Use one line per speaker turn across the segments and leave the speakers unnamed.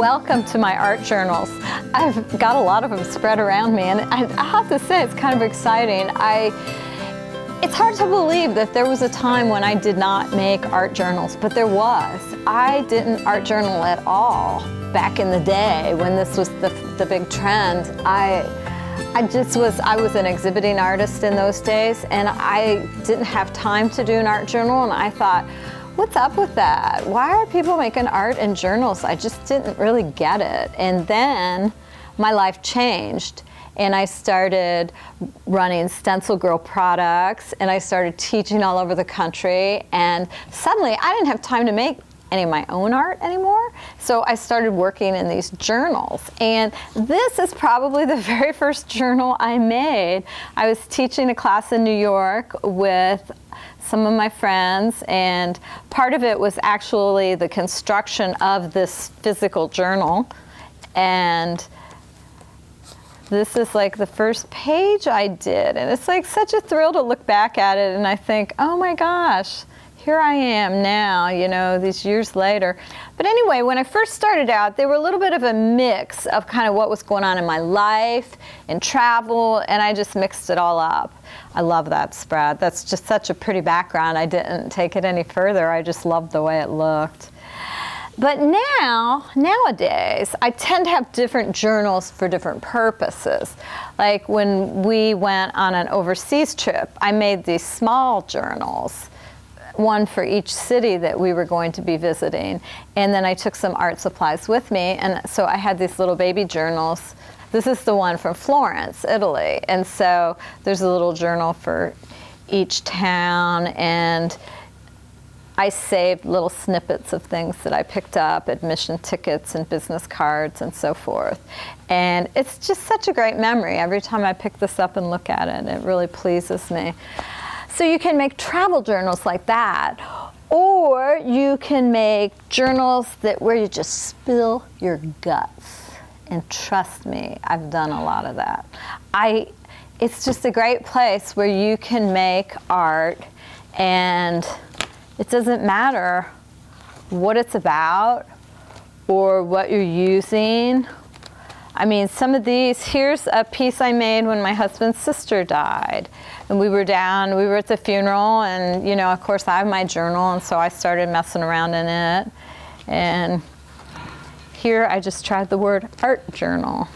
Welcome to my art journals. I've got a lot of them spread around me, and I have to say it's kind of exciting. It's hard to believe that there was a time when I did not make art journals, but there was. I didn't art journal at all back in the day when this was the big trend. I was an exhibiting artist in those days, and I didn't have time to do an art journal, and I thought, what's up with that? Why are people making art in journals? I just didn't really get it. And then my life changed, and I started running StencilGirl Products, and I started teaching all over the country, and suddenly I didn't have time to make any of my own art anymore. So I started working in these journals, and this is probably the very first journal I made. I was teaching a class in New York with some of my friends, and part of it was actually the construction of this physical journal. And this is like the first page I did, and it's like such a thrill to look back at it, and I think, oh my gosh, here I am now, you know, these years later. But anyway, when I first started out, they were a little bit of a mix of kind of what was going on in my life and travel, and I just mixed it all up. I love that spread. That's just such a pretty background. I didn't take it any further. I just loved the way it looked. But nowadays, I tend to have different journals for different purposes. Like when we went on an overseas trip, I made these small journals, one for each city that we were going to be visiting. And then I took some art supplies with me, and so I had these little baby journals. This is the one from Florence, Italy. And so there's a little journal for each town, and I saved little snippets of things that I picked up, admission tickets and business cards and so forth. And it's just such a great memory. Every time I pick this up and look at it, it really pleases me. So you can make travel journals like that, or you can make journals where you just spill your guts. And trust me, I've done a lot of that. It's just a great place where you can make art, and it doesn't matter what it's about or what you're using. I mean, some of these, here's a piece I made when my husband's sister died. And we were at the funeral, and you know, of course I have my journal, and so I started messing around in it. And here I just tried the word art journal.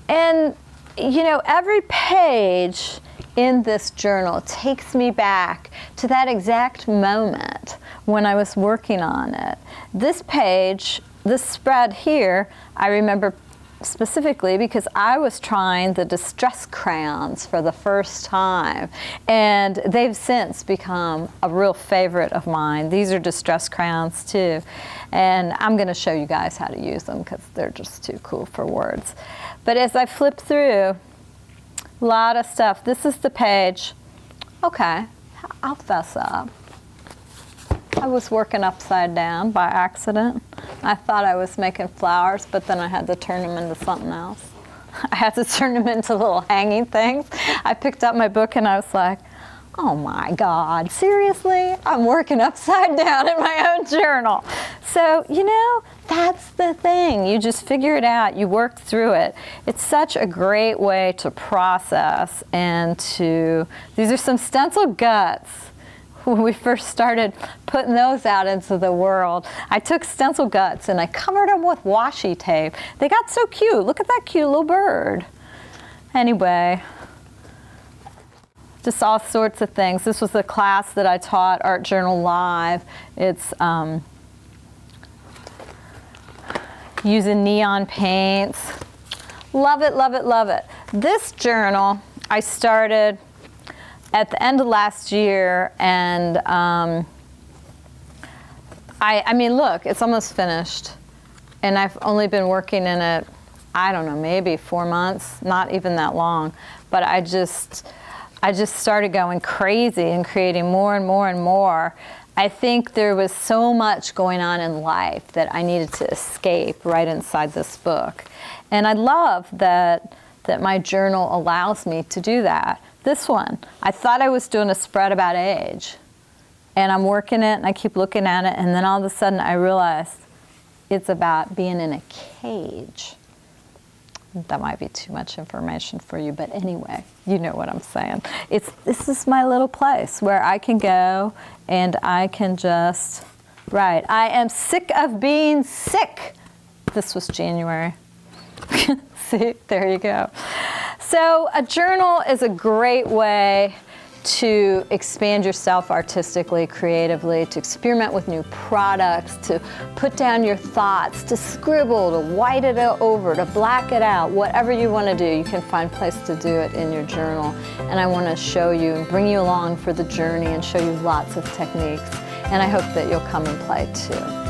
And you know, every page in this journal takes me back to that exact moment when I was working on it. This page, this spread here, I remember specifically because I was trying the distress crayons for the first time, and they've since become a real favorite of mine. These are distress crayons too, and I'm going to show you guys how to use them because they're just too cool for words. But as I flip through, a lot of stuff. This is the page. Okay, I'll fess up. I was working upside down by accident. I thought I was making flowers, but then I had to turn them into something else. I had to turn them into little hanging things. I picked up my book and I was like, oh my God, seriously? I'm working upside down in my own journal. So, you know, that's the thing. You just figure it out. You work through it. It's such a great way to process and these are some stencil guts. When we first started putting those out into the world, I took stencil guts and I covered them with washi tape. They got so cute. Look at that cute little bird. Anyway, just all sorts of things. This was a class that I taught, Art Journal Live. It's using neon paints. Love it, love it, love it. This journal I started at the end of last year, and I mean, look, it's almost finished, and I've only been working in it, I don't know, maybe 4 months, not even that long, but I just started going crazy and creating more and more and more. I think there was so much going on in life that I needed to escape right inside this book, and I love that my journal allows me to do that. This one, I thought I was doing a spread about age, and I'm working it and I keep looking at it, and then all of a sudden I realized it's about being in a cage. That might be too much information for you, but anyway, you know what I'm saying. This is my little place where I can go and I can just write. I am sick of being sick. This was January. See, there you go. So a journal is a great way to expand yourself artistically, creatively, to experiment with new products, to put down your thoughts, to scribble, to white it over, to black it out, whatever you want to do, you can find a place to do it in your journal. And I want to show you and bring you along for the journey and show you lots of techniques. And I hope that you'll come and play too.